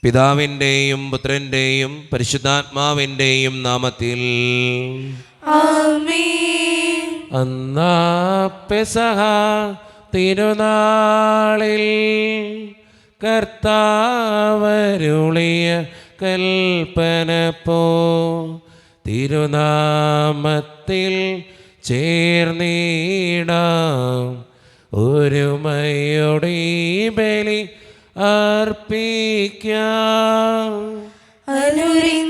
പിതാവിൻ്റെയും പുത്രൻ്റെയും പരിശുദ്ധാത്മാവിൻ്റെയും നാമത്തിൽ ആമേൻ. അന്നാ പെസഹ തിരുനാളിൽ കർത്താവരുളിയ കൽപ്പന പോ തിരുനാമത്തിൽ ചേർന്നിടാം ഒരുമയോടെ ബലി അർപ്പിക്കാം. അനുരഞ്ജിതരായി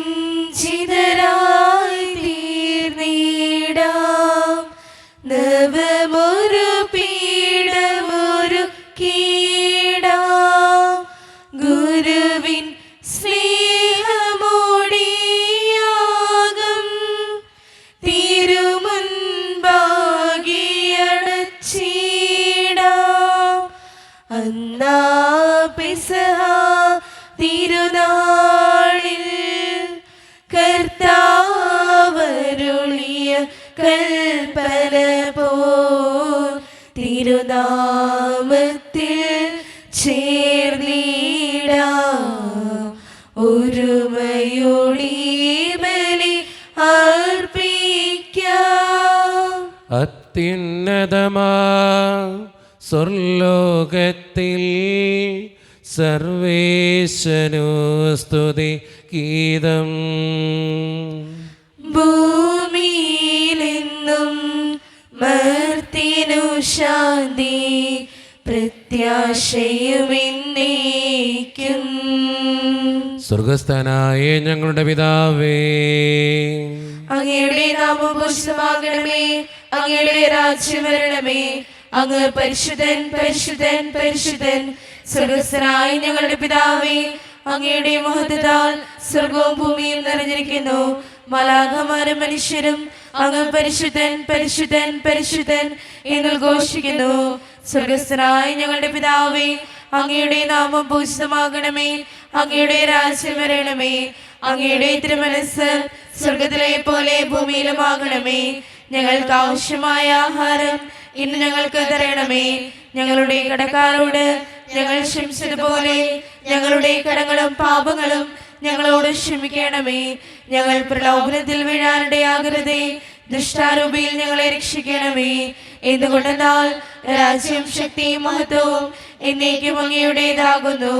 തീർന്നിടാം നവമൊരു പീഠമൊരു കീടാം ഗുരുവിൻ സ്നേഹമോടിയാകും തിരുമുൻപാകിയടച്ചിടാം. അന്നാ പെസഹ തിരുനാളിൽ കർത്താവരുളിയ കൽപ്പന പോൽ തിരുനാമത്തിൽ ചേർന്നിടാം ഒരുമയോടെ ബലി അർപ്പിക്കാം. അത്യുന്നതമാ സ്വർലോകത്തിൽ സർവേശനു സ്തുതി ഗീതം. ഭൂമിയിലെന്നും മർത്തിനു ശാന്തി പ്രത്യാശയുമെന്നേക്കും. സ്വർഗസ്ഥനായ ഞങ്ങളുടെ പിതാവേ, അങ്ങയുടെ നാമം പൂജിതമാകണമേ. അങ്ങയുടെ രാജ്യം വരണമേ. അങ്ങ് പരിശുദ്ധൻ പരിശുദ്ധൻ പരിശുദ്ധൻ. സ്വർഗസ്ഥനായ ഞങ്ങളുടെ പിതാവേ, അങ്ങയുടെ മഹത്വത്താൽ സ്വർഗവും ഭൂമിയും നിറഞ്ഞിരിക്കുന്നു. മാലാഖമാരും മനുഷ്യരും അങ്ങ് പരിശുദ്ധൻ പരിശുദ്ധൻ പരിശുദ്ധൻ എന്ന് ഘോഷിക്കുന്നു. സ്വർഗസ്ഥനായ ഞങ്ങളുടെ പിതാവേ, അങ്ങയുടെ നാമം പൂജിതമാകണമേ. അങ്ങയുടെ രാജ്യം വരണമേ. അങ്ങയുടെ തിരുമനസ്സ് സ്വർഗത്തിലെ പോലെ ഭൂമിയിലുമാകണമേ. ഞങ്ങൾക്ക് ആവശ്യമായ ആഹാരം ഇന്ന് ഞങ്ങൾക്ക് തരണമേ. ഞങ്ങളുടെ കടക്കാരോട് ഞങ്ങൾ ക്ഷമിച്ചതുപോലെ ഞങ്ങളുടെ കടങ്ങളും പാപങ്ങളും ഞങ്ങളോട് ക്ഷമിക്കണമേ. ഞങ്ങൾ പ്രലോഭനത്തിൽ വീഴാനിടയാകരുതേ. ദുഷ്ടാരൂപിയിൽ ഞങ്ങളെ രക്ഷിക്കണമേ. എന്തുകൊണ്ടെന്നാൽ രാജ്യം ശക്തിയും മഹത്വവും എന്നേക്കും അങ്ങയുടേതാകുന്നു.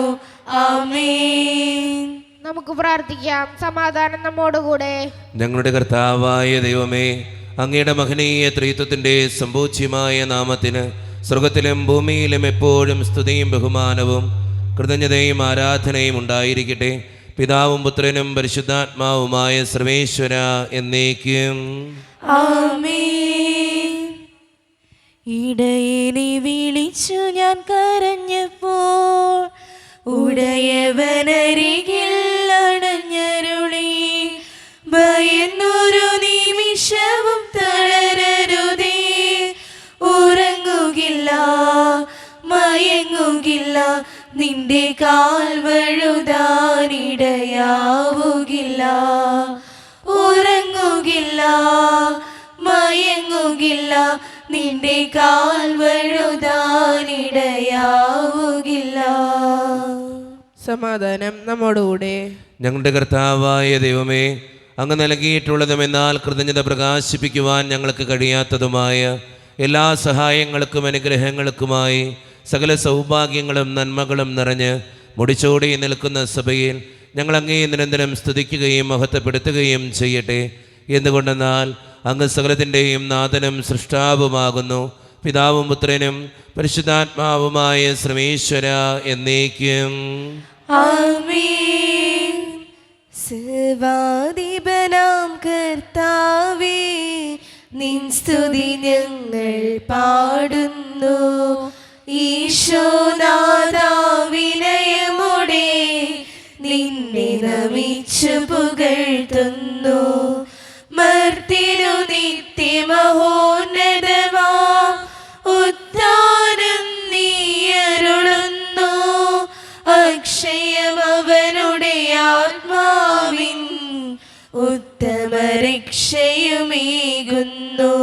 ആമേൻ. നമുക്ക് പ്രാർത്ഥിക്കാം. സമാധാനം നമ്മോടുകൂടെ. ഞങ്ങളുടെ കർത്താവായ ദൈവമേ, അങ്ങയുടെ മഹനീയ ത്രിത്വത്തിൻ്റെ സമ്പൂജ്യമായ നാമത്തിന് സ്വർഗത്തിലും ഭൂമിയിലും എപ്പോഴും സ്തുതിയും ബഹുമാനവും കൃതജ്ഞതയും ആരാധനയും ഉണ്ടായിരിക്കട്ടെ. പിതാവും പുത്രനും പരിശുദ്ധാത്മാവുമായ സർവേശ്വര എന്നേക്കും ആമേൻ. ഇടയനെ വിളിച്ചു ഞാൻ കരഞ്ഞപ്പോൾ ഉടയവനരികിൽ അണഞ്ഞരുളി. ഭയന്നൊരു നിമിഷവും തളരരുതേ. ഉറങ്ങുകില്ല മയങ്ങുകില്ല നിന്റെ കാൽ വഴുതാനിടയാവുകില്ല. ഉറങ്ങുകില്ല മയങ്ങുകില്ല നിന്റെ കാൽ വഴുതാനിടയാവുകില്ല. സമാധാനം നമ്മോടുകൂടെ. ഞങ്ങളുടെ കർത്താവായ ദൈവമേ, അങ്ങ് നൽകിയിട്ടുള്ളതും എന്നാൽ കൃതജ്ഞത പ്രകാശിപ്പിക്കുവാൻ ഞങ്ങൾക്ക് കഴിയാത്തതുമായ എല്ലാ സഹായങ്ങൾക്കും അനുഗ്രഹങ്ങൾക്കുമായി സകല സൗഭാഗ്യങ്ങളും നന്മകളും നിറഞ്ഞ് മുടിച്ചോടി നിൽക്കുന്ന സഭയിൽ ഞങ്ങൾ അങ്ങേ നിരന്തരം സ്തുതിക്കുകയും മഹത്വപ്പെടുത്തുകയും ചെയ്യട്ടെ. എന്തുകൊണ്ടെന്നാൽ അങ്ങ് സകലത്തിൻ്റെയും നാഥനും സൃഷ്ടാവുമാകുന്നു. പിതാവും പുത്രനും പരിശുദ്ധാത്മാവുമായ സർവേശ്വര എന്നേക്കും ആമേൻ. സർവാധിപനാം കർത്താവേ, നിൻ സ്തുതി ഞങ്ങൾ പാടുന്നു. ഈശോനാഥാ വിനയമോടെ നിന്നെ നമിച്ചു പുകഴ്ത്തുന്നു. മർത്തിനു നിത്യമഹോന്നതമാം ഉദ്ധാനം നീയരുളുന്നു. അക്ഷയം അവനുടെ ആത്മാവിൻ ഉത്തമരക്ഷയുമേകുന്നു.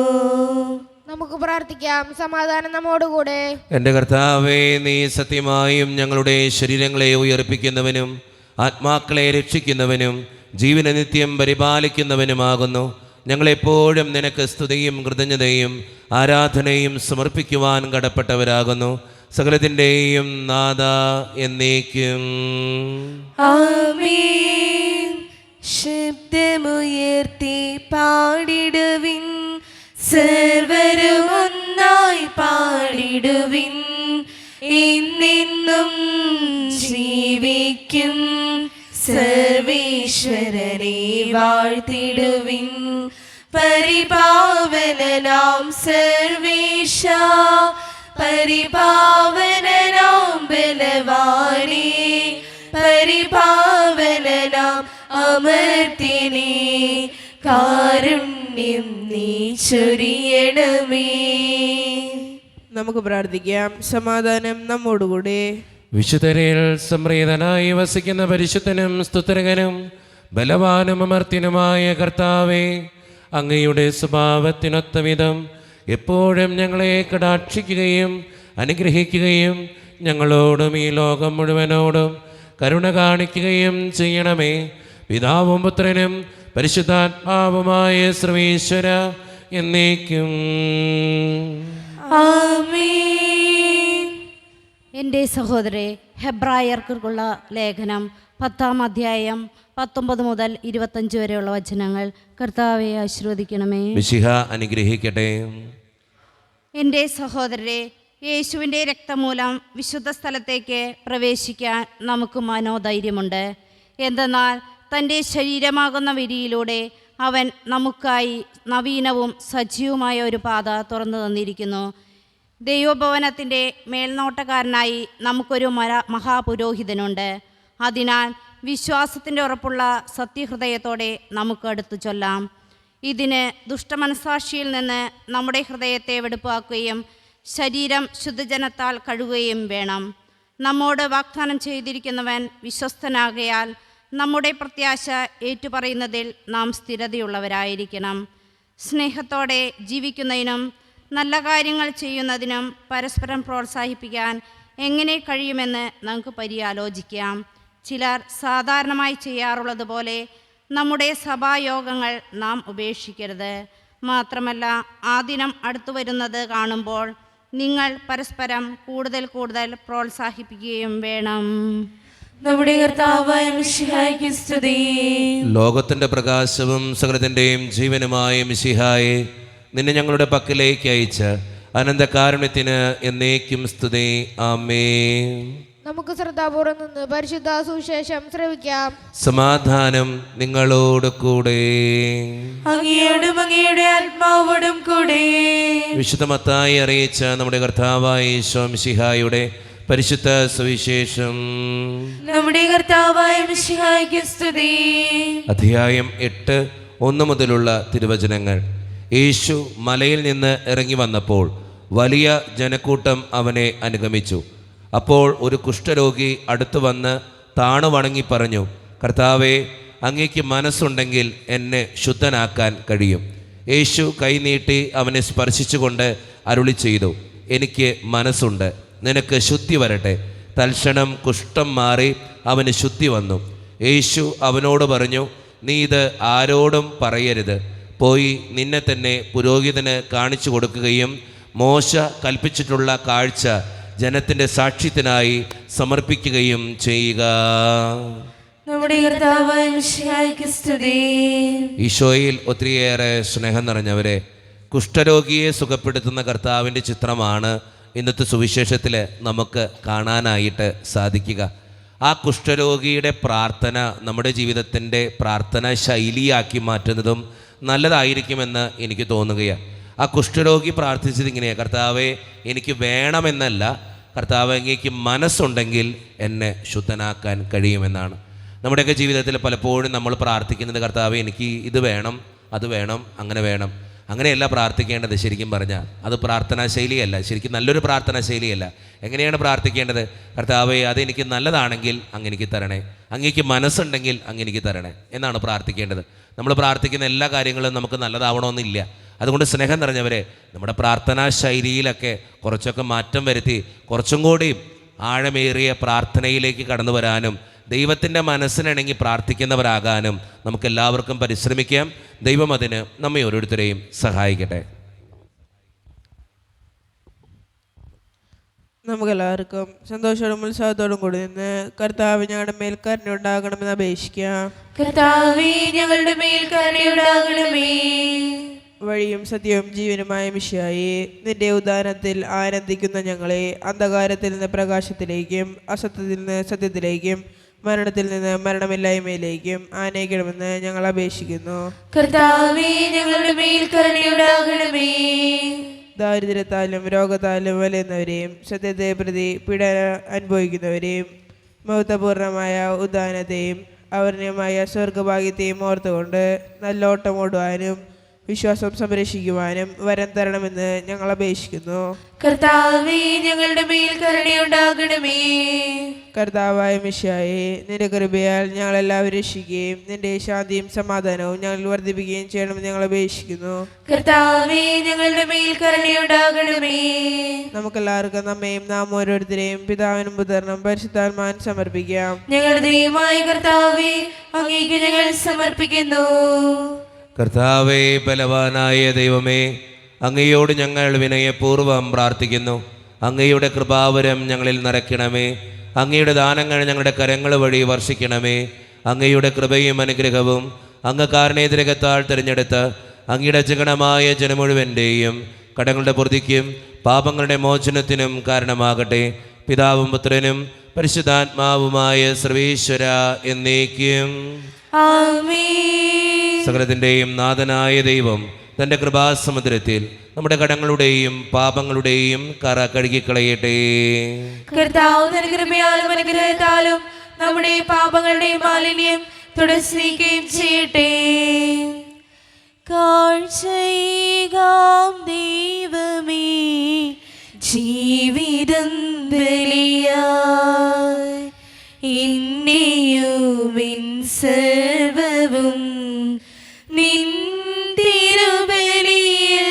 നമുക്ക് പ്രാർത്ഥിക്കാം. സമാധാനം നമ്മോടുകൂടെ. എൻ്റെ കർത്താവേ, നീ സത്യമായും ഞങ്ങളുടെ ശരീരങ്ങളെ ഉയർപ്പിക്കുന്നവനും ആത്മാക്കളെ രക്ഷിക്കുന്നവനും ജീവനെ നിത്യം പരിപാലിക്കുന്നവനുമാകുന്നു. ഞങ്ങളെപ്പോഴും നിനക്ക് സ്തുതിയും കൃതജ്ഞതയും ആരാധനയും സമർപ്പിക്കുവാൻ കടപ്പെട്ടവരാകുന്നു. സകലത്തിൻ്റെയും നാഥ എന്നേക്കും ആമേൻ. ശബ്ദമുയർത്തി പാടിടുവിൻ, സർവരും ഒന്നായി പാടിടുവിൻ. എന്നെന്നും ജീവിക്കും സർവേശ്വരനെ വാഴ്ത്തിടുവിൻ. പരിപാവനനാം സർവേശ, പരിപാവനനാം ബലവാനേ, പരിപാവനനാം അമർത്തിനേ, കാരുണ്യം നീ ചൊരിയണമേ. നമുക്ക് പ്രാർത്ഥിക്കാം. സമാധാനം നമ്മോടുകൂടെ. വിശുദ്ധരിൽ സംപ്രീതനായി വസിക്കുന്ന പരിശുദ്ധനും സ്തുതരകനും ബലവാനും അമർത്യനുമായ കർത്താവേ, അങ്ങയുടെ സ്വഭാവത്തിനൊത്ത വിധം എപ്പോഴും ഞങ്ങളെ കടാക്ഷിക്കുകയും അനുഗ്രഹിക്കുകയും ഞങ്ങളോടും ഈ ലോകം മുഴുവനോടും കരുണ കാണിക്കുകയും ചെയ്യണമേ. പിതാവും പുത്രനും പരിശുദ്ധാത്മാവുമായ സർവേശ്വര എന്നേക്കും ആമേൻ. എൻ്റെ സഹോദരരെ, ഹെബ്രായർക്കുള്ള ലേഖനം 10-ാം അധ്യായം 19 മുതൽ 25 വരെയുള്ള വചനങ്ങൾ. കർത്താവെ ആശീർവദിക്കണമേ. മിശിഹ അനുഗ്രഹിക്കട്ടെ. എൻ്റെ സഹോദരരെ, യേശുവിൻ്റെ രക്തമൂലം വിശുദ്ധ സ്ഥലത്തേക്ക് പ്രവേശിക്കാൻ നമുക്ക് മനോധൈര്യമുണ്ട്. എന്തെന്നാൽ തൻ്റെ ശരീരമാകുന്ന വിരിയിലൂടെ അവൻ നമുക്കായി നവീനവും സജീവമായ ഒരു പാത തുറന്നു തന്നിരിക്കുന്നു. ദൈവഭവനത്തിൻ്റെ മേൽനോട്ടക്കാരനായി നമുക്കൊരു മഹാപുരോഹിതനുണ്ട്. അതിനാൽ വിശ്വാസത്തിൻ്റെ ഉറപ്പുള്ള സത്യഹൃദയത്തോടെ നമുക്ക് അടുത്തു ചൊല്ലാം. ഇതിന് ദുഷ്ടമനസാക്ഷിയിൽ നിന്ന് നമ്മുടെ ഹൃദയത്തെ വെടുപ്പാക്കുകയും ശരീരം ശുദ്ധജലത്താൽ കഴുകുകയും വേണം. നമ്മോട് വാഗ്ദാനം ചെയ്തിരിക്കുന്നവൻ വിശ്വസ്തനാകയാൽ നമ്മുടെ പ്രത്യാശ ഏറ്റുപറയുന്നതിൽ നാം സ്ഥിരതയുള്ളവരായിരിക്കണം. സ്നേഹത്തോടെ ജീവിക്കുന്നതിനും നല്ല കാര്യങ്ങൾ ചെയ്യുന്നതിനും പരസ്പരം പ്രോത്സാഹിപ്പിക്കാൻ എങ്ങനെ കഴിയുമെന്ന് നമുക്ക് പര്യാലോചിക്കാം. ചിലർ സാധാരണമായി ചെയ്യാറുള്ളതുപോലെ നമ്മുടെ സഭായോഗങ്ങൾ നാം ഉപേക്ഷിക്കരുത്. മാത്രമല്ല, ആ ദിനം അടുത്തു വരുന്നത് കാണുമ്പോൾ നിങ്ങൾ പരസ്പരം കൂടുതൽ പ്രോത്സാഹിപ്പിക്കുകയും വേണം. നമ്മുടെ കർത്താവായ മിശിഹായ്ക്ക് സ്തുതി. ലോകത്തിൻ്റെ പ്രകാശവും സകലത്തിൻ്റെയും ജീവനുമായ മിശിഹായെ, നിന്നെ ഞങ്ങളുടെ പക്കലേക്ക് അയച്ച അനന്തകാരുണ്യത്തിന് എന്നേക്കും സ്തുതി. ആമേൻ. നമുക്ക് ശ്രദ്ധാപൂർവം നിന്ന് പരിശുദ്ധ സുവിശേഷം ശ്രവിക്കാം. സമാധാനം നിങ്ങളോട് കൂടെ. അങ്ങയോടും അങ്ങയുടെ ആത്മാവോടും കൂടെ. വിശുദ്ധ മത്തായി അറിയിച്ച നമ്മുടെ കർത്താവായ യേശു മിശിഹായുടെ പരിശുദ്ധ സുവിശേഷം. നമ്മുടെ കർത്താവായ മിശിഹായ്ക്ക് സ്തുതി. അധ്യായം 8:1 മുതലുള്ള തിരുവചനങ്ങൾ. യേശു മലയിൽ നിന്ന് ഇറങ്ങി വന്നപ്പോൾ വലിയ ജനക്കൂട്ടം അവനെ അനുഗമിച്ചു. അപ്പോൾ ഒരു കുഷ്ഠരോഗി അടുത്തു വന്ന് താണു വണങ്ങി പറഞ്ഞു, കർത്താവേ, അങ്ങേക്ക് മനസ്സുണ്ടെങ്കിൽ എന്നെ ശുദ്ധനാക്കാൻ കഴിയും. യേശു കൈനീട്ടി അവനെ സ്പർശിച്ചുകൊണ്ട് അരുളി ചെയ്തു, എനിക്ക് മനസ്സുണ്ട്, നിനക്ക് ശുദ്ധി വരട്ടെ. തൽക്ഷണം കുഷ്ഠം മാറി അവന് ശുദ്ധി വന്നു. യേശു അവനോട് പറഞ്ഞു, നീ ഇത് ആരോടും പറയരുത്. പോയി നിന്നെ തന്നെ പുരോഹിതന് കാണിച്ചു കൊടുക്കുകയും മോശ കൽപ്പിച്ചിട്ടുള്ള കാഴ്ച ജനത്തിൻ്റെ സാക്ഷ്യത്തിനായി സമർപ്പിക്കുകയും ചെയ്യുക. നമ്മുടെ കർത്താവായ മിശിഹായ്ക്ക് സ്തുതി. ഈശോയിൽ ഒത്തിരിയേറെ സ്നേഹം നിറഞ്ഞവരെ, കുഷ്ഠരോഗിയെ സുഖപ്പെടുത്തുന്ന കർത്താവിൻ്റെ ചിത്രമാണ് ഇന്നത്തെ സുവിശേഷത്തിൽ നമുക്ക് കാണാനായിട്ട് സാധിക്കുക. ആ കുഷ്ഠരോഗിയുടെ പ്രാർത്ഥന നമ്മുടെ ജീവിതത്തിൻ്റെ പ്രാർത്ഥന ശൈലിയാക്കി മാറ്റുന്നതും നല്ലതായിരിക്കുമെന്ന് എനിക്ക് തോന്നുകയാണ്. ആ കുഷ്ഠരോഗി പ്രാർത്ഥിച്ചത് ഇങ്ങനെയാണ്, കർത്താവേ, എനിക്ക് വേണമെന്നല്ല, കർത്താവ് അങ്ങേക്ക് മനസ്സുണ്ടെങ്കിൽ എന്നെ ശുദ്ധനാക്കാൻ കഴിയുമെന്നാണ്. നമ്മുടെയൊക്കെ ജീവിതത്തിൽ പലപ്പോഴും നമ്മൾ പ്രാർത്ഥിക്കുന്നത്, കർത്താവേ, എനിക്ക് ഇത് വേണം, അത് വേണം, അങ്ങനെ വേണം. അങ്ങനെയല്ല പ്രാർത്ഥിക്കേണ്ടത്. ശരിക്കും പറഞ്ഞാൽ അത് പ്രാർത്ഥനാ ശൈലിയല്ല, ശരിക്കും നല്ലൊരു പ്രാർത്ഥനാ ശൈലിയല്ല. എങ്ങനെയാണ് പ്രാർത്ഥിക്കേണ്ടത്? കർത്താവേ, അതെനിക്ക് നല്ലതാണെങ്കിൽ അങ്ങെനിക്ക് തരണേ, അങ്ങേക്ക് മനസ്സുണ്ടെങ്കിൽ അങ്ങെനിക്ക് തരണേ എന്നാണ് പ്രാർത്ഥിക്കേണ്ടത്. നമ്മൾ പ്രാർത്ഥിക്കുന്ന എല്ലാ കാര്യങ്ങളും നമുക്ക് നല്ലതാവണമെന്നില്ല. അതുകൊണ്ട് സ്നേഹം നിറഞ്ഞവരെ, നമ്മുടെ പ്രാർത്ഥനാ ശൈലിയിലൊക്കെ കുറച്ചൊക്കെ മാറ്റം വരുത്തി കുറച്ചും കൂടി ആഴമേറിയ പ്രാർത്ഥനയിലേക്ക് കടന്നു വരാനും ദൈവത്തിൻ്റെ മനസ്സിനിണങ്ങി പ്രാർത്ഥിക്കുന്നവരാകാനും നമുക്കെല്ലാവർക്കും പരിശ്രമിക്കാം. ദൈവം അതിന് നമ്മെ ഓരോരുത്തരെയും സഹായിക്കട്ടെ. നമുക്കെല്ലാവർക്കും സന്തോഷത്തോടും ഉത്സാഹത്തോടും കൂടി നിന്ന് കർത്താവ് ഞങ്ങളുടെ മേൽ കരുണയുണ്ടാകണമെന്ന് അപേക്ഷിക്കാം. കർത്താവേ, ഞങ്ങളുടെ മേൽ കരുണയുണ്ടാകണമേ. വഴിയും സത്യവും ജീവനുമായ മിശിഹായേ, നിന്റെ ഉദാനത്തിൽ ആനന്ദിക്കുന്ന ഞങ്ങളെ അന്ധകാരത്തിൽ നിന്ന് പ്രകാശത്തിലേക്കും അസത്യത്തിൽ നിന്ന് സത്യത്തിലേക്കും മരണത്തിൽ നിന്ന് മരണമില്ലായ്മയിലേക്കും ആനയിക്കണമെന്ന് ഞങ്ങൾ അപേക്ഷിക്കുന്നു. കർത്താവേ, ഞങ്ങളുടെ മേൽ കരുണയുണ്ടാകണമേ. ദാരിദ്ര്യത്താലും രോഗത്താലും വലയുന്നവരെയും സത്യത്തെ പ്രതി പീഡന അനുഭവിക്കുന്നവരെയും മഹത്വപൂർണമായ ഉദാനത്തെയും അവർണ്യമായ സ്വർഗഭാഗ്യത്തെയും ഓർത്തുകൊണ്ട് നല്ലോട്ടം ഓടുവാനും വിശ്വാസം സംരക്ഷിക്കുവാനും വരം തരണമെന്ന് ഞങ്ങൾ അപേക്ഷിക്കുന്നു. കർത്താവേ, ഞങ്ങളുടെ മേൽ കരുണയുണ്ടാകണമേ. കർത്താവായ മിശിഹായേ, നിന്റെ കൃപയാൽ ഞങ്ങളെല്ലാവരും രക്ഷിക്കുകയും നിന്റെ ശാന്തിയും സമാധാനവും ഞങ്ങൾ വർദ്ധിപ്പിക്കുകയും ചെയ്യണമെന്ന് ഞങ്ങൾ അപേക്ഷിക്കുന്നു. കർത്താവേ, ഞങ്ങളുടെ മേൽ കരുണയുണ്ടാകണമേ. നമുക്കെല്ലാവർക്കും നമ്മയും നാം ഓരോരുത്തരെയും പിതാവിനും പുത്രനും പരിശുദ്ധാത്മാവിനും സമർപ്പിക്കാം. ഞങ്ങളുടെ ദൈവമായ കർത്താവേ, അങ്ങേക്ക് ഞങ്ങൾ സമർപ്പിക്കുന്നു. കർത്താവേ, ബലവാനായ ദൈവമേ, അങ്ങയോട് ഞങ്ങൾ വിനയപൂർവ്വം പ്രാർത്ഥിക്കുന്നു. അങ്ങയുടെ കൃപാവരം ഞങ്ങളിൽ നിറയ്ക്കണമേ. അങ്ങയുടെ ദാനങ്ങൾ ഞങ്ങളുടെ കരങ്ങൾ വഴി വർഷിക്കണമേ. അങ്ങയുടെ കൃപയും അനുഗ്രഹവും അങ്ങ് കാരണേതിരകത്താൽ തിരഞ്ഞെടുത്ത് അങ്ങയുടെ ജഗണമായ ജനം മുഴുവൻ്റെയും കടങ്ങളുടെ പൊറുതിക്കും പാപങ്ങളുടെ മോചനത്തിനും കാരണമാകട്ടെ. പിതാവും പുത്രനും പരിശുദ്ധാത്മാവുമായ സർവേശ്വര എന്നേക്കും ആമേൻ. സകലത്തിൻ്റെയും നാഥനായ ദൈവം തൻ്റെ കൃപാസമുദ്രത്തിൽ നമ്മുടെ കടങ്ങളുടെയും പാപങ്ങളുടെയും കറ കഴുകിക്കളയട്ടെ. കർത്താവ് തന്റെ കൃപയാലും അനുഗ്രഹത്താലും നമ്മുടെ പാപങ്ങളുടെ മാലിന്യം തുടച്ചിരിക്കുകയും ചെയ്യട്ടെ. കാഴ്ചയേകാം ദൈവമേ, ജീവിതം ബലിയായി എന്നെയും എൻ സർവ്വവും നിൻ തിരുബലിയിൽ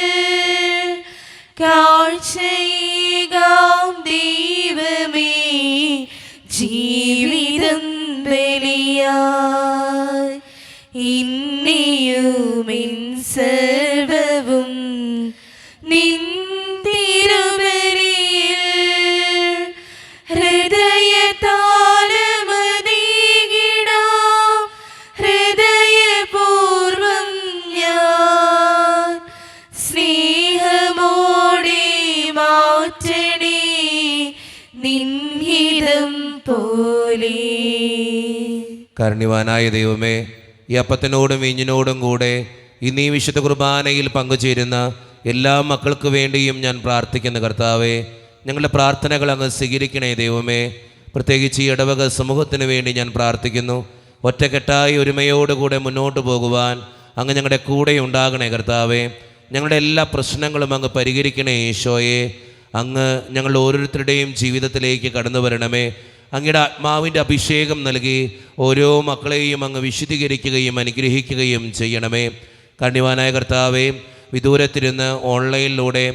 കാഴ്ചയേകാം ദൈവമേ, ജീവിതം ബലിയായി എന്നെയും എൻ സർവ്വവും നിൻ തിരുബലിയിൽ ഹൃദയപൂർവം ഞാൻ സ്നേഹമോടെ മാറ്റണേ നിൻഹിതം പോലെ. കാരുണ്യവാനായ ദൈവമേ, ഈ അപ്പത്തിനോടും വീഞ്ഞിനോടും കൂടെ ഇന്നീ വിശുദ്ധ കുർബാനയിൽ പങ്കുചേരുന്ന എല്ലാ മക്കൾക്ക് വേണ്ടിയും ഞാൻ പ്രാർത്ഥിക്കുന്ന കർത്താവേ, ഞങ്ങളുടെ പ്രാർത്ഥനകൾ അങ്ങ് സ്വീകരിക്കണേ ദൈവമേ. പ്രത്യേകിച്ച് ഈ ഇടവക സമൂഹത്തിന് വേണ്ടി ഞാൻ പ്രാർത്ഥിക്കുന്നു. ഒറ്റക്കെട്ടായി ഒരുമയോടുകൂടെ മുന്നോട്ട് പോകുവാൻ അങ്ങ് ഞങ്ങളുടെ കൂടെ ഉണ്ടാകണേ കർത്താവേ. ഞങ്ങളുടെ എല്ലാ പ്രശ്നങ്ങളും അങ്ങ് പരിഹരിക്കണേ ഈശോയെ. അങ്ങ് ഞങ്ങൾ ഓരോരുത്തരുടെയും ജീവിതത്തിലേക്ക് കടന്നു വരണമേ. അങ്ങയുടെ ആത്മാവിൻ്റെ അഭിഷേകം നൽകി ഓരോ മക്കളെയും അങ്ങ് വിശുദ്ധീകരിക്കുകയും അനുഗ്രഹിക്കുകയും ചെയ്യണമേ. കാരുണ്യവാനായ കർത്താവേ, വിദൂരത്തിരുന്ന് ഓൺലൈനിലൂടെ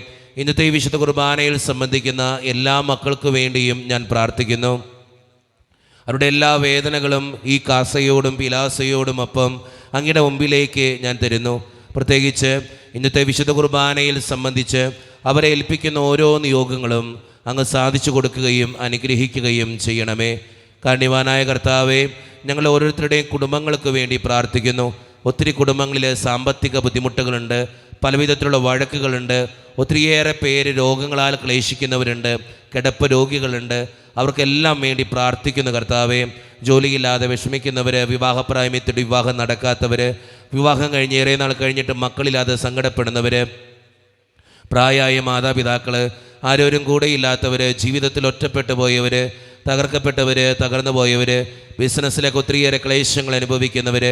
ഇന്നത്തെ ഈ വിശുദ്ധ കുർബാനയിൽ സംബന്ധിക്കുന്ന എല്ലാ മക്കൾക്ക് വേണ്ടിയും ഞാൻ പ്രാർത്ഥിക്കുന്നു. അവരുടെ എല്ലാ വേദനകളും ഈ കാസയോടും പിലാസയോടും ഒപ്പം അങ്ങയുടെ മുമ്പിലേക്ക് ഞാൻ തരുന്നു. പ്രത്യേകിച്ച് ഇന്നത്തെ വിശുദ്ധ കുർബാനയിൽ സംബന്ധിച്ച് അവരെ ഏൽപ്പിക്കുന്ന ഓരോ നിയോഗങ്ങളും അങ്ങ് സാധിച്ചു കൊടുക്കുകയും അനുഗ്രഹിക്കുകയും ചെയ്യണമേ. കാരുണ്യവാനായ കർത്താവേ, ഞങ്ങൾ ഓരോരുത്തരുടെയും കുടുംബങ്ങൾക്ക് വേണ്ടി പ്രാർത്ഥിക്കുന്നു. ഒത്തിരി കുടുംബങ്ങളിൽ സാമ്പത്തിക ബുദ്ധിമുട്ടുകളുണ്ട്, പലവിധത്തിലുള്ള വഴക്കുകളുണ്ട്, ഒത്തിരിയേറെ പേര് രോഗങ്ങളാൽ ക്ലേശിക്കുന്നവരുണ്ട്, കിടപ്പ് രോഗികളുണ്ട്. അവർക്കെല്ലാം വേണ്ടി പ്രാർത്ഥിക്കുന്നു കർത്താവേ. ജോലിയില്ലാതെ വിഷമിക്കുന്നവർ, വിവാഹപ്രായമത്തിൽ വിവാഹം നടക്കാത്തവർ, വിവാഹം കഴിഞ്ഞ് ഏറെ നാൾ കഴിഞ്ഞിട്ട് മക്കളില്ലാതെ സങ്കടപ്പെടുന്നവർ, പ്രായമായ മാതാപിതാക്കൾ, ആരോരും കൂടെയില്ലാത്തവർ, ജീവിതത്തിൽ ഒറ്റപ്പെട്ടു പോയവർ, തകർക്കപ്പെട്ടവർ, തകർന്നു പോയവർ, ബിസിനസ്സിലേക്ക് ഒത്തിരിയേറെ ക്ലേശങ്ങൾ അനുഭവിക്കുന്നവർ,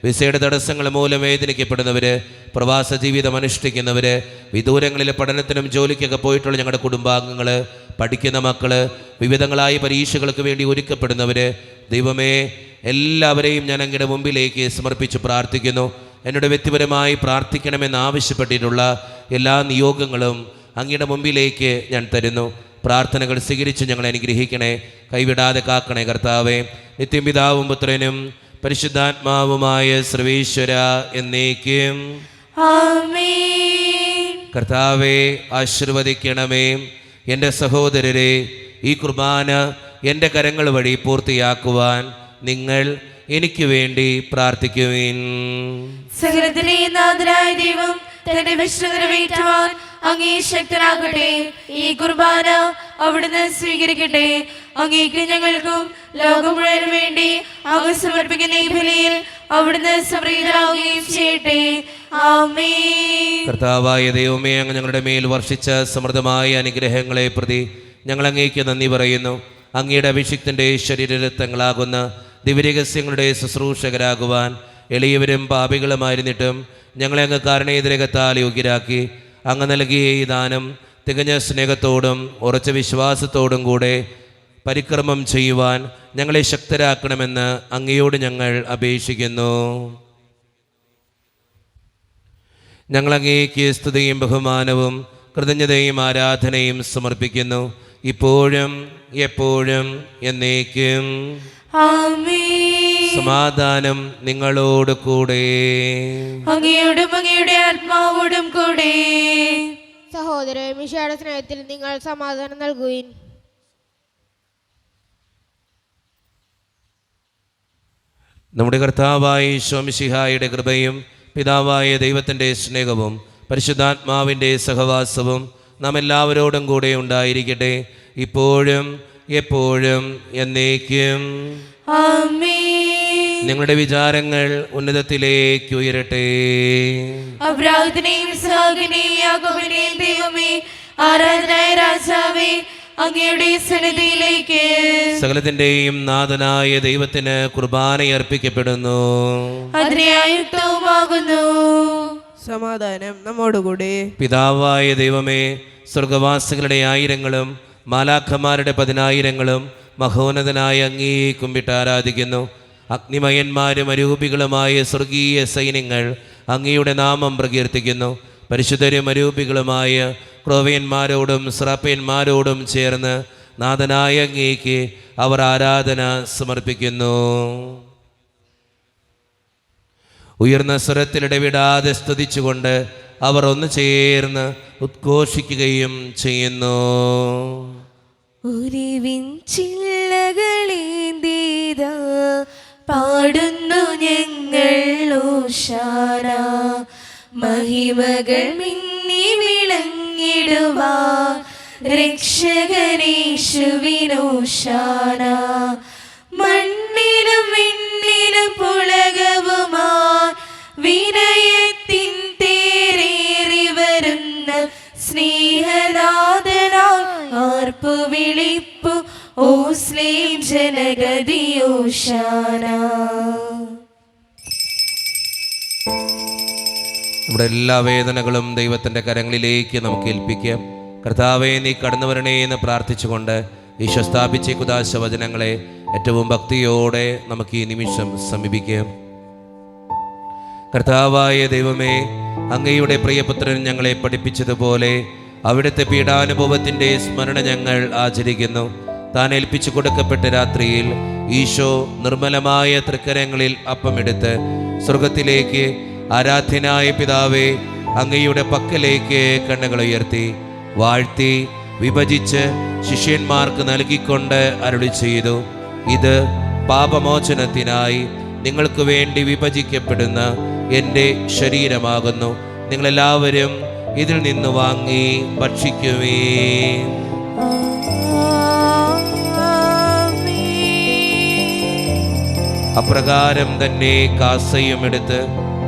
വിസയുടെ തടസ്സങ്ങൾ മൂലം വേദനിക്കപ്പെടുന്നവർ, പ്രവാസ ജീവിതം അനുഷ്ഠിക്കുന്നവർ, വിദൂരങ്ങളിലെ പഠനത്തിനും ജോലിക്കൊക്കെ പോയിട്ടുള്ള ഞങ്ങളുടെ കുടുംബാംഗങ്ങൾ, പഠിക്കുന്ന മക്കൾ, വിവിധങ്ങളായ പരീക്ഷകൾക്ക് വേണ്ടി ഒരുക്കപ്പെടുന്നവർ, ദൈവമേ, എല്ലാവരെയും ഞാൻ അങ്ങയുടെ മുമ്പിലേക്ക് സമർപ്പിച്ച് പ്രാർത്ഥിക്കുന്നു. എന്നോട് വ്യക്തിപരമായി പ്രാർത്ഥിക്കണമെന്ന് ആവശ്യപ്പെട്ടിട്ടുള്ള എല്ലാ നിയോഗങ്ങളും അങ്ങയുടെ മുമ്പിലേക്ക് ഞാൻ തരുന്നു. പ്രാർത്ഥനകൾ സ്വീകരിച്ച് ഞങ്ങളെ അനുഗ്രഹിക്കണേ. കൈവിടാതെ കാക്കണേ കർത്താവേ. നിത്യം പിതാവും പുത്രനും പരിശുദ്ധാത്മാവുമായ സർവേശ്വര എന്നേക്കും ആമേൻ. കർത്താവെ ആശീർവദിക്കണമേ. എൻ്റെ സഹോദരരെ, ഈ കുർബാന എൻ്റെ കരങ്ങൾ വഴി പൂർത്തിയാക്കുവാൻ നിങ്ങൾ എനിക്ക് വേണ്ടി പ്രാർത്ഥിക്കുവിൻ. സകലത്തിലെ നാഥനായ ദൈവം തന്റെ വിഷ്ണു നിറവേറ്റുവാൻ അങ്ങേ ശക്തനാകട്ടെ. ഈ കുർബാന അവിടുന്ന് സ്വീകരിക്കട്ടെ. അങ്ങേക്ക് ഞങ്ങൾക്കും ലോകം മുഴുവനും വേണ്ടി അങ്ങ് സമർപ്പിക്കുന്ന ഈ ബലിയിൽ അവിടുന്ന് സംപ്രീതനാവുകയും ചെയ്യട്ടെ. ആമേൻ. കർത്താവായ ദൈവമേ, അങ്ങ് ഞങ്ങളുടെ മേൽ വർഷിച്ച സമൃദ്ധമായ അനുഗ്രഹങ്ങളെ പ്രതി ഞങ്ങൾ അങ്ങേക്ക് നന്ദി പറയുന്നു. അങ്ങയുടെ അഭിഷിക്തൻ്റെ ശരീരരക്തങ്ങളാകുന്ന ദിവ്യരഹസ്യങ്ങളുടെ ശുശ്രൂഷകരാകുവാൻ എളിയവരും പാപികളുമായിരുന്നിട്ടും ഞങ്ങളെ അങ്ങ് കാരണേതരകത്താൽ യോഗ്യരാക്കി. അങ്ങ് നൽകിയ ഈ ദാനം തികഞ്ഞ സ്നേഹത്തോടും ഉറച്ച വിശ്വാസത്തോടും കൂടെ പരിക്രമം ചെയ്യുവാൻ ഞങ്ങളെ ശക്തരാക്കണമെന്ന് അങ്ങയോട് ഞങ്ങൾ അപേക്ഷിക്കുന്നു. ഞങ്ങൾ അങ്ങേക്ക് സ്തുതിയും ബഹുമാനവും കൃതജ്ഞതയും ആരാധനയും സമർപ്പിക്കുന്നു, ഇപ്പോഴും എപ്പോഴും എന്നേക്കും. ആമേൻ. സമാധാനം നിങ്ങളോട് കൂടെ. അങ്ങയോടും അങ്ങയുടെ ആത്മാവോടും കൂടെ. സഹോദരൻ മിശിഹായുടെ സ്നേഹത്തിൽ നിങ്ങൾ സമാധാനം നൽകുവിൻ. നമ്മുടെ കർത്താവായ ഈശോ മിശിഹായുടെ കൃപയും പിതാവായ ദൈവത്തിൻ്റെ സ്നേഹവും പരിശുദ്ധാത്മാവിൻ്റെ സഹവാസവും നാം എല്ലാവരോടും കൂടെ ഉണ്ടായിരിക്കട്ടെ, ഇപ്പോഴും എപ്പോഴും എന്നേക്കും. ആമേൻ. നിങ്ങളുടെ വിചാരങ്ങൾ ഉന്നതത്തിലേക്ക് ഉയരട്ടെ. അബ്രാഹത്തിനെയും ഇസ്ഹാക്കിനെയും യാക്കോബിനെയും ദൈവമേ, ആരാധനായ രാജാവേ, അങ്ങയുടെ സന്നിധിയിലേക്ക് സകലത്തിൻ്റെയും നാഥനായ ദൈവത്തിന് കുർബാനയർപ്പിക്കപ്പെടുന്നു. അതിനായുക്തവുമാകുന്നു. സമാധാനം നമ്മോടുകൂടെ. പിതാവായ ദൈവമേ, സ്വർഗവാസികളുടെ ആയിരങ്ങളും മാലാഖമാരുടെ 10,000ങ്ങളും മഹോന്നതനായ അങ്ങേ കുമ്പിട്ട് ആരാധിക്കുന്നു. അഗ്നിമയന്മാരും അരൂപികളുമായ സ്വർഗീയ സൈന്യങ്ങൾ അങ്ങയുടെ നാമം പ്രകീർത്തിക്കുന്നു. പരിശുദ്ധരും അരൂപികളുമായ ക്രോവ്യന്മാരോടും സ്രാപ്യന്മാരോടും ചേർന്ന് നാഥനായ അങ്ങേക്ക് അവർ ആരാധന സമർപ്പിക്കുന്നു. ഉയർന്ന സ്വരത്തിലിടവിടാതെ സ്തുതിച്ചുകൊണ്ട് അവർ ഒന്ന് ചേർന്ന് ഉദ്ഘോഷിക്കുകയും ചെയ്യുന്നു. ഉരുവിൻ ചില്ലകളേന്തിതാ പാടുന്നു ഞങ്ങൾ ഓശാന. മഹിമകൾ മിന്നി വിളങ്ങിടുവാൻ രക്ഷകനേശുവിനോശാന. മണ്ണിലും വിണ്ണിലും പുളകവുമായി വിനയത്തിൻ തേരേറി വരുന്ന സ്നേഹനാഥനായി ആർപ്പു വിളിപ്പു ഓസ്ലേം ജനഗതിയോശാന. നമ്മുടെ എല്ലാ വേദനകളും ദൈവത്തിൻ്റെ കരങ്ങളിലേക്ക് നമുക്ക് ഏൽപ്പിക്കാം. കർത്താവേ, നീ കടന്നു വരണേ എന്ന് പ്രാർത്ഥിച്ചുകൊണ്ട് ഈശോ സ്ഥാപിച്ച കുദാശ വചനങ്ങളെ ഏറ്റവും ഭക്തിയോടെ നമുക്ക് ഈ നിമിഷം സമീപിക്കാം. കർത്താവായ ദൈവമേ, അങ്ങയുടെ പ്രിയപുത്രൻ ഞങ്ങളെ പഠിപ്പിച്ചതുപോലെ അവിടുത്തെ പീഡാനുഭവത്തിൻ്റെ സ്മരണ ഞങ്ങൾ ആചരിക്കുന്നു. താൻ ഏൽപ്പിച്ചു കൊടുക്കപ്പെട്ട രാത്രിയിൽ ഈശോ നിർമ്മലമായ തൃക്കരങ്ങളിൽ അപ്പമെടുത്ത് സ്വർഗത്തിലേക്ക് ആരാധ്യനായ പിതാവേ അങ്ങയുടെ പക്കലേക്ക് കണ്ണുകൾ ഉയർത്തി വാഴ്ത്തി വിഭജിച്ച് ശിഷ്യന്മാർക്ക് നൽകിക്കൊണ്ട് അരുളി ചെയ്തു, ഇത് പാപമോചനത്തിനായി നിങ്ങൾക്ക് വേണ്ടി വിഭജിക്കപ്പെടുന്ന എൻ്റെ ശരീരമാകുന്നു. നിങ്ങളെല്ലാവരും ഇതിൽ നിന്ന് വാങ്ങി ഭക്ഷിക്കുവേ. അപ്രകാരം തന്നെ കാസയും എടുത്ത്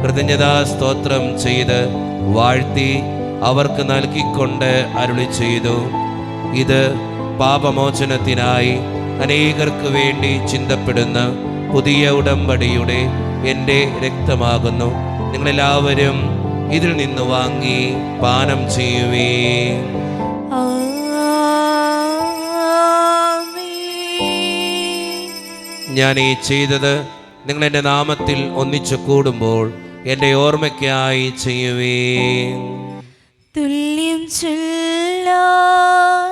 കൃതജ്ഞതാ സ്തോത്രം ചെയ്ത് വാഴ്ത്തി അവർക്ക് നൽകിക്കൊണ്ട് അരുളി ചെയ്തു, ഇത് പാപമോചനത്തിനായി അനേകർക്ക് വേണ്ടി ചിന്തപ്പെടുന്ന പുതിയ ഉടമ്പടിയുടെ എൻ്റെ രക്തമാകുന്നു. നിങ്ങളെല്ലാവരും ഇതിൽ നിന്ന് വാങ്ങി പാനം ചെയ്യുവേ. ഞാൻ ഈ ചെയ്തത് നിങ്ങൾ എൻ്റെ നാമത്തിൽ ഒന്നിച്ചു കൂടുമ്പോൾ എൻ്റെ ഓർമ്മയ്ക്കായി ചെയ്യുവേ. തുല്യം ചൊല്ലാൻ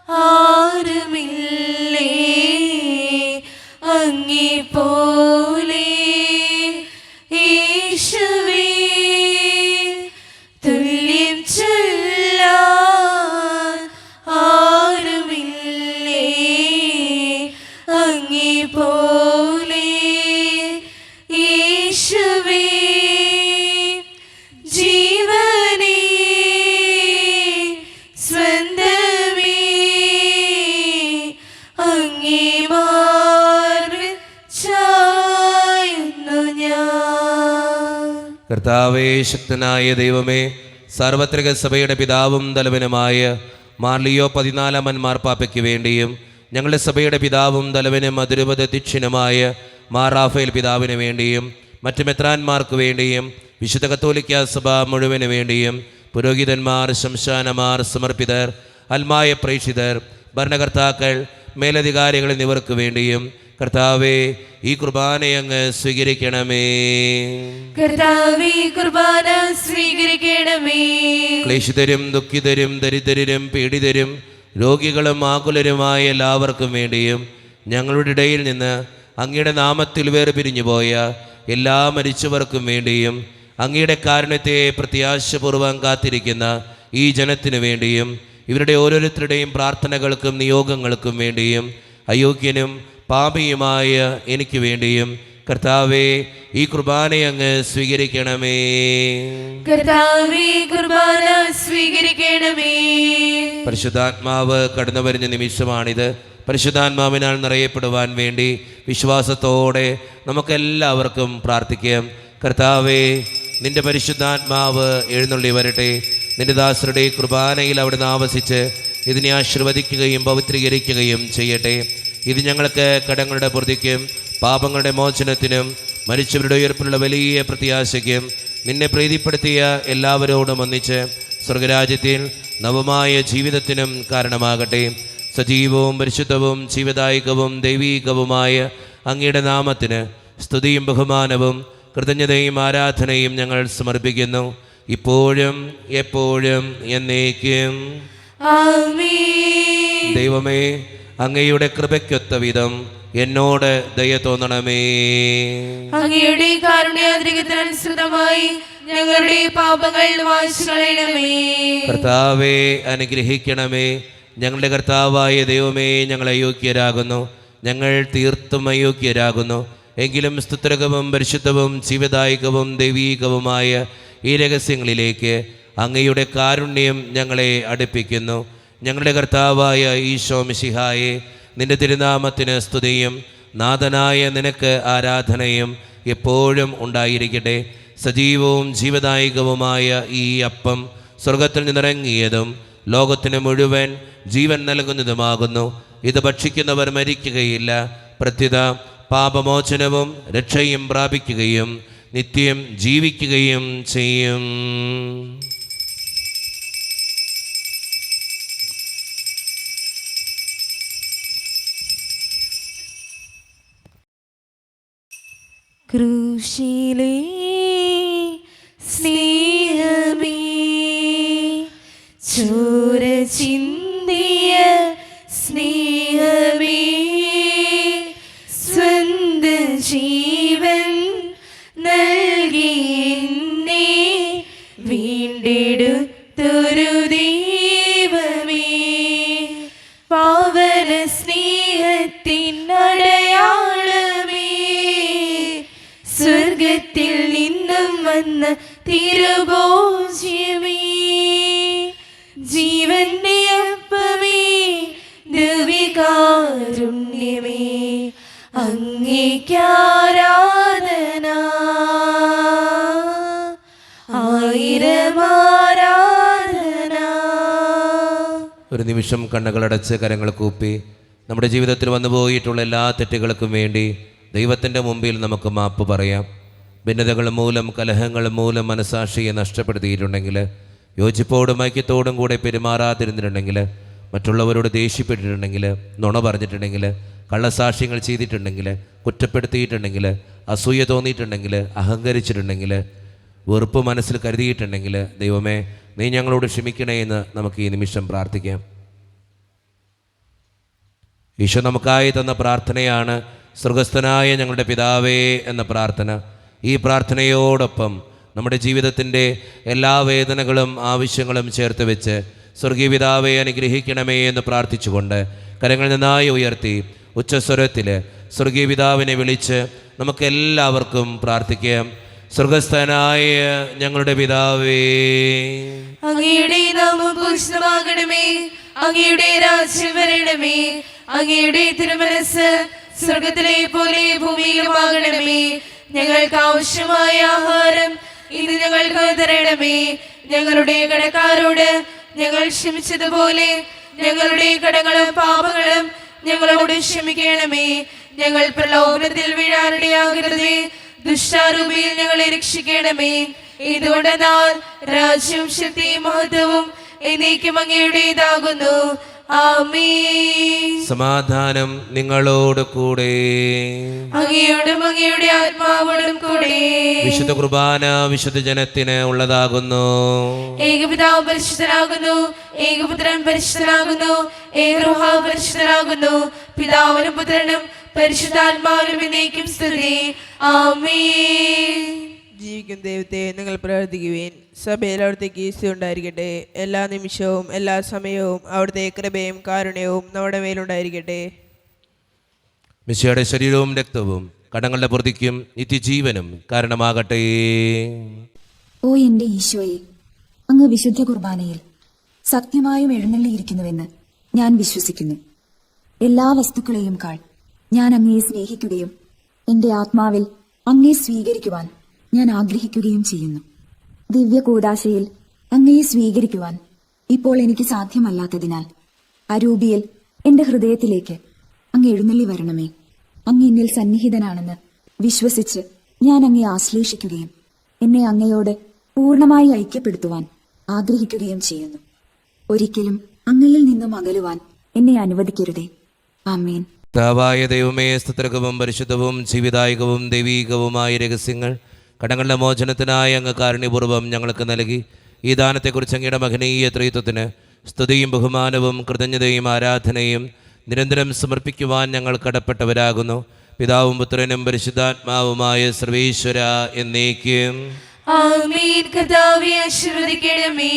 ആരുമില്ലേ അങ്ങേ പോലെ യേശുവേ തുല്യം ചൊല്ലാൻ ആരുമില്ലേ അങ്ങേ പോലെ യേശുവേ ജീവനേ സ്വന്തമേ അങ്ങേ മാർവിൽ ചായുന്നു ഞാൻ. കർത്താവേ, ശക്തനായ ദൈവമേ, സാർവത്രിക സഭയുടെ പിതാവും തലവനുമായ മാർലിയോ 14 മാർപ്പാപ്പയ്ക്ക് വേണ്ടിയും ഞങ്ങളുടെ സഭയുടെ പിതാവും തലവനും അതിരൂപത അധ്യക്ഷനുമായ മാർ റാഫേൽ പിതാവിന് വേണ്ടിയും മറ്റ് മെത്രാന്മാർക്ക് വേണ്ടിയും വിശുദ്ധ കത്തോലിക്ക സഭ മുഴുവന് വേണ്ടിയും പുരോഹിതന്മാർ, ശംശാനമാർ, സമർപ്പിതർ, അൽമായ പ്രേക്ഷിതർ, ഭരണകർത്താക്കൾ, മേലധികാരികൾ എന്നിവർക്ക് വേണ്ടിയും കർത്താവേ, ഈ കുർബാനയങ്ങ് സ്വീകരിക്കണമേ. കർത്താവേ, കുർബാന സ്വീകരിക്കണമേ. ക്ലേശിതരും ദുഃഖിതരും ദരിദ്രരും പീഡിതരും രോഗികളും ആകുലരുമായ എല്ലാവർക്കും വേണ്ടിയും ഞങ്ങളുടെ ഇടയിൽ നിന്ന് അങ്ങയുടെ നാമത്തിൽ വേർപിരിഞ്ഞുപോയ എല്ലാ മരിച്ചവർക്കും വേണ്ടിയും അങ്ങയുടെ കാരുണ്യത്തെ പ്രത്യാശപൂർവ്വം കാത്തിരിക്കുന്ന ഈ ജനത്തിനു വേണ്ടിയും ഇവരുടെ ഓരോരുത്തരുടെയും പ്രാർത്ഥനകൾക്കും നിയോഗങ്ങൾക്കും വേണ്ടിയും അയോഗ്യനും പാപിയുമായ എനിക്ക് വേണ്ടിയും കർത്താവേ, ഈ കുർബാനയങ്ങ് സ്വീകരിക്കണമേ. കർത്താവേ, കുർബാന സ്വീകരിക്കണമേ. പരിശുദ്ധാത്മാവ് കടന്നു വരുന്ന നിമിഷമാണിത്. പരിശുദ്ധാത്മാവിനാൽ നിറയപ്പെടുവാൻ വേണ്ടി വിശ്വാസത്തോടെ നമുക്കെല്ലാവർക്കും പ്രാർത്ഥിക്കാം. കർത്താവേ, നിന്റെ പരിശുദ്ധാത്മാവ് എഴുന്നള്ളി വരട്ടെ. നിന്റെ ദാസരുടെ കുർബാനയിൽ അവിടുന്ന് ആവസിച്ച് ഇതിനെ ആശീർവദിക്കുകയും പവിത്രീകരിക്കുകയും ചെയ്യട്ടെ. ഇത് ഞങ്ങൾക്ക് കടങ്ങളുടെ പൂർത്തിക്കും പാപങ്ങളുടെ മോചനത്തിനും മരിച്ചവരുടെ ഉയർപ്പിലുള്ള വലിയ പ്രത്യാശയ്ക്കും നിന്നെ പ്രീതിപ്പെടുത്തിയ എല്ലാവരോടും ഒന്നിച്ച് സ്വർഗരാജ്യത്തിൽ നവമായ ജീവിതത്തിനും കാരണമാകട്ടെ. സജീവവും പരിശുദ്ധവും ജീവദായകവും ദൈവീകവുമായ അങ്ങയുടെ നാമത്തിന് സ്തുതിയും ബഹുമാനവും കൃതജ്ഞതയും ആരാധനയും ഞങ്ങൾ സമർപ്പിക്കുന്നു, ഇപ്പോഴും എപ്പോഴും എന്നേക്കും. ആമേൻ. ദൈവമേ, അങ്ങയുടെ കൃപയ്ക്കൊത്ത വിധം എന്നോട് ദയ തോന്നണമേ. അങ്ങയുടെ കാരുണ്യാതിരികത്തിനനുസൃതമായി ഞങ്ങളുടെ പാപങ്ങൾ മായ്ച്ചു കളയണമേ. കർത്താവേ, അനുഗ്രഹിക്കണമേ. ഞങ്ങളുടെ കർത്താവായ ദൈവമേ, ഞങ്ങൾ അയോഗ്യരാകുന്നു, ഞങ്ങൾ തീർത്തും അയോഗ്യരാകുന്നു. എങ്കിലും സ്തുത്രകവും പരിശുദ്ധവും ജീവദായകവും ദൈവീകവുമായ ഈ രഹസ്യങ്ങളിലേക്ക് അങ്ങയുടെ കാരുണ്യം ഞങ്ങളെ അടുപ്പിക്കുന്നു. ഞങ്ങളുടെ കർത്താവായ ഈശോ മിശിഹായെ, നിന്റെ തിരുനാമത്തിന് സ്തുതിയും നാഥനായ നിനക്ക് ആരാധനയും എപ്പോഴും ഉണ്ടായിരിക്കട്ടെ. സജീവവും ജീവദായകവുമായ ഈ അപ്പം സ്വർഗത്തിൽ നിന്നിറങ്ങിയതും ലോകത്തിന് മുഴുവൻ ജീവൻ നൽകുന്നതുമാകുന്നു. ഇത് ഭക്ഷിക്കുന്നവർ മരിക്കുകയില്ല, പ്രത്യുത പാപമോചനവും രക്ഷയും പ്രാപിക്കുകയും നിത്യം ജീവിക്കുകയും ചെയ്യും. ക്രൂശിലേ സ്നേഹമേ, ചോര ചിന്തിയ സ്നേഹമേ, സ്വന്ത ജീവൻ നൽകി എന്നെ വീണ്ടെടുത്തൊരു ദൈവമേ, പാവന സ്നേഹത്തിൻ അടയാളമേ, സ്വർഗത്തിൽ നിന്നും വന്ന തിരുഭോജ്യമേ, ജീവന്റെ അപ്പമേ, ദിവ്യകാരുണ്യമേ, അങ്ങേക്കാരാധന, ആയിരം ആരാധന. ഒരു നിമിഷം കണ്ണുകളടച്ച് കരങ്ങൾ കൂപ്പി നമ്മുടെ ജീവിതത്തിൽ വന്നുപോയിട്ടുള്ള എല്ലാ തെറ്റുകൾക്കും വേണ്ടി ദൈവത്തിൻ്റെ മുമ്പിൽ നമുക്ക് മാപ്പ് പറയാം. ഭിന്നതകൾ മൂലം, കലഹങ്ങൾ മൂലം മനസാക്ഷിയെ നഷ്ടപ്പെടുത്തിയിട്ടുണ്ടെങ്കിൽ, യോജിപ്പോടും ഐക്യത്തോടും കൂടെ പെരുമാറാതിരുന്നിട്ടുണ്ടെങ്കിൽ, മറ്റുള്ളവരോട് ദേഷ്യപ്പെട്ടിട്ടുണ്ടെങ്കിൽ, നുണ പറഞ്ഞിട്ടുണ്ടെങ്കിൽ, കള്ളസാക്ഷ്യങ്ങൾ ചെയ്തിട്ടുണ്ടെങ്കിൽ, കുറ്റപ്പെടുത്തിയിട്ടുണ്ടെങ്കിൽ, അസൂയ തോന്നിയിട്ടുണ്ടെങ്കിൽ, അഹങ്കരിച്ചിട്ടുണ്ടെങ്കിൽ, വെറുപ്പ് മനസ്സിൽ കരുതിയിട്ടുണ്ടെങ്കിൽ, ദൈവമേ, നീ ഞങ്ങളോട് ക്ഷമിക്കണേ എന്ന് നമുക്ക് ഈ നിമിഷം പ്രാർത്ഥിക്കാം. ഈശോ നമുക്കായി തന്ന പ്രാർത്ഥനയാണ് സ്വർഗസ്ഥനായ ഞങ്ങളുടെ പിതാവേ എന്ന പ്രാർത്ഥന. ഈ പ്രാർത്ഥനയോടൊപ്പം നമ്മുടെ ജീവിതത്തിൻ്റെ എല്ലാ വേദനകളും ആവശ്യങ്ങളും ചേർത്ത് വെച്ച് സ്വർഗീയ പിതാവെ അനുഗ്രഹിക്കണമേ എന്ന് പ്രാർത്ഥിച്ചുകൊണ്ട് കരങ്ങൾ നന്നായി ഉയർത്തി ഉച്ചസ്വരത്തിൽ സ്വർഗീയ പിതാവിനെ വിളിച്ച് നമുക്കെല്ലാവർക്കും പ്രാർത്ഥിക്കാം. സ്വർഗസ്ഥനായ ഞങ്ങളുടെ പിതാവേ, അങ്ങയുടെ നാമം പൂജിതമാകണമേ, അങ്ങയുടെ രാജ്യം വരണമേ, അങ്ങയുടെ തിരുമനസ് സ്വർഗത്തിലെ പോലെ ഭൂമിയിലുമാകണമേ. ഞങ്ങൾക്ക് ആവശ്യമായ ആഹാരം ഇന്ന് ഞങ്ങൾക്ക് തരണമേ. ഞങ്ങളുടെ കടക്കാരോട് ഞങ്ങൾ ക്ഷമിച്ചതുപോലെ ഞങ്ങളുടെ കടങ്ങളും പാപങ്ങളും ഞങ്ങളോട് ക്ഷമിക്കണമേ. ഞങ്ങൾ പ്രലോഭനത്തിൽ വീഴാനിടയാകരുതേ, ദുഷ്ടാരൂപിയിൽ ഞങ്ങളെ രക്ഷിക്കണമേ. ഇതുകൊണ്ടെന്നാൽ രാജ്യവും ശക്തിയും മഹത്വവും എന്നേക്കും അങ്ങയുടേതാകുന്നു. ആമേൻ. സമാധാനം നിങ്ങളോട് കൂടെ. അങ്ങയോടും അങ്ങയുടെ ആത്മാവോടും കൂടെ. വിശുദ്ധ കുർബാന വിശുദ്ധ ജനത്തിന് ഉള്ളതാകുന്നു. ഏകപിതാവ് പരിശുദ്ധനാകുന്നു, ഏകപുത്രൻ പരിശുദ്ധനാകുന്നു, ഏകരൂഹ പരിശുദ്ധനാകുന്നു. പിതാവിനും പുത്രനും പരിശുദ്ധാത്മാവിനും എന്നേക്കും സ്തുതി. ആമേൻ. ജീവിക്കും ദൈവത്തെ നിങ്ങൾ പ്രാർത്ഥിക്കുവിൻ. സഭയിൽ അവിടുത്തേക്ക് ഈസ്തി ഉണ്ടായിരിക്കട്ടെ. എല്ലാ നിമിഷവും എല്ലാ സമയവും അവിടുത്തെ കൃപയും കാരുണ്യവും നമ്മുടെ മേലുണ്ടായിരിക്കട്ടെ. മിശിഹായുടെ ശരീരവും രക്തവും കടങ്ങളുടെ പ്രതിക്കും നിത്യജീവനും കാരണമാകട്ടെ. ഓ എന്റെ ഈശോയെ, അങ്ങ് വിശുദ്ധ കുർബാനയിൽ സത്യമായും എഴുന്നള്ളിയിരിക്കുന്നുവെന്ന് ഞാൻ വിശ്വസിക്കുന്നു. എല്ലാ വസ്തുക്കളെയും കാൾ ഞാൻ അങ്ങയെ സ്നേഹിക്കുകയും എന്റെ ആത്മാവിൽ അങ്ങയെ സ്വീകരിക്കുവാൻ ഞാൻ ആഗ്രഹിക്കുകയും ചെയ്യുന്നു. ദിവ്യ കൂദാശയിൽ അങ്ങയെ സ്വീകരിക്കുവാൻ ഇപ്പോൾ എനിക്ക് സാധ്യമല്ലാത്തതിനാൽ അരൂപിയിൽ എന്റെ ഹൃദയത്തിലേക്ക് അങ്ങ് എഴുന്നള്ളി വരണമേ. അങ്ങ് എന്നിൽ സന്നിഹിതനാണെന്ന് വിശ്വസിച്ച് ഞാൻ അങ്ങയെ ആശ്ലേഷിക്കുകയും എന്നെ അങ്ങയോട് പൂർണ്ണമായി ഐക്യപ്പെടുത്തുവാൻ ആഗ്രഹിക്കുകയും ചെയ്യുന്നു. ഒരിക്കലും അങ്ങയിൽ നിന്നും അകലുവാൻ എന്നെ അനുവദിക്കരുതേ. ആമേൻ. പിതാവായ ദൈവമേ, സ്തുത്യർഹവും പരിശുദ്ധവും ജീവിതായകവും ദൈവീകവുമായ രഹസ്യങ്ങൾ കടങ്ങളുടെ മോചനത്തിനായി അങ്ങ് കാരുണ്യപൂർവ്വം ഞങ്ങൾക്ക് നൽകി. ഈ ദാനത്തെക്കുറിച്ച് അങ്ങയുടെ മഹനീയ ത്രിത്വത്തിന് സ്തുതിയും ബഹുമാനവും കൃതജ്ഞതയും ആരാധനയും നിരന്തരം സമർപ്പിക്കുവാൻ ഞങ്ങൾ കടപ്പെട്ടവരാകുന്നു. പിതാവും പുത്രനും പരിശുദ്ധാത്മാവുമായ സർവേശ്വര എന്നേക്കും ആമേൻ. കർത്താവേ ആശീർവദിക്കണമേ.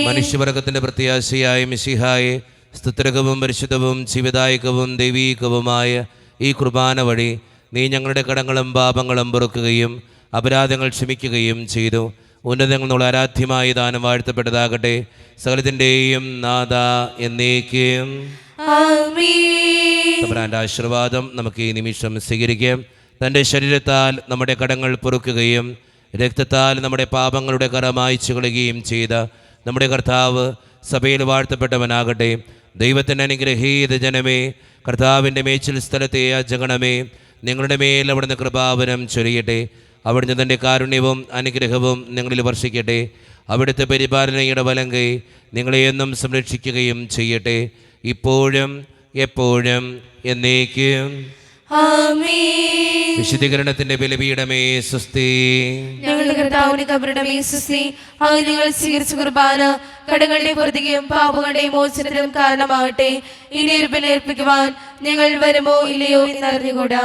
മനുഷ്യവർഗത്തിന്റെ പ്രത്യാശയായ മിശിഹായെ, സ്തുത്യർഹവും പരിശുദ്ധവും ജീവിതായകവും ദൈവീകവുമായ ഈ കുർബാന വഴി നീ ഞങ്ങളുടെ കടങ്ങളും പാപങ്ങളും പൊറുക്കുകയും അപരാധങ്ങൾ ക്ഷമിക്കുകയും ചെയ്തു. ഉന്നതങ്ങളുള്ള ആരാധ്യമായ ദാനം വാഴ്ത്തപ്പെട്ടതാകട്ടെ. സകലത്തിൻ്റെയും നാഥ എന്നേക്കും ആമേൻ. തമ്പുരാന്റെ ആശീർവാദം നമുക്ക് ഈ നിമിഷം സ്വീകരിക്കാം. തൻ്റെ ശരീരത്താൽ നമ്മുടെ കടങ്ങൾ പൊറുക്കുകയും രക്തത്താൽ നമ്മുടെ പാപങ്ങളുടെ കറ മായ്ച്ചു കളയുകയും ചെയ്ത നമ്മുടെ കർത്താവ് സഭയിൽ വാഴ്ത്തപ്പെട്ടവനാകട്ടെ. ദൈവത്തിൻ്റെ അനുഗ്രഹീത ജനമേ, കർത്താവിൻ്റെ മേച്ചിൽ സ്ഥലത്തെ യാചകണമേ, നിങ്ങളുടെ മേൽ അവിടുന്ന് കൃപാവനം ചൊരിയട്ടെ. അവിടുന്ന് തൻ്റെ കാരുണ്യവും അനുഗ്രഹവും നിങ്ങളിൽ വർഷിക്കട്ടെ. അവിടുത്തെ പരിപാലനയുടെ വലങ്കൈ നിങ്ങളെ എന്നും സംരക്ഷിക്കുകയും ചെയ്യട്ടെ, ഇപ്പോഴും എപ്പോഴും എന്നേക്കും ആമേൻ. വിശുദ്ധീകരണത്തിന്റെ ബലിപീഠമേ സ്വസ്തി. ഞങ്ങളുടെ കർത്താവിന്റെ കബറിടമേ സ്വസ്തി. അങ്ങ് ഞങ്ങൾ സ്വീകരിച്ച കുർബാന കടങ്ങളുടെ പൊറുതിക്കും പാപങ്ങളുടെ മോചനത്തിനും കാരണമാകട്ടെ. ഇനി ഒരു ബലി അർപ്പിക്കുവാൻ ഞങ്ങൾ വരുമോ ഇല്ലയോ എന്നറിഞ്ഞുകൂടാ.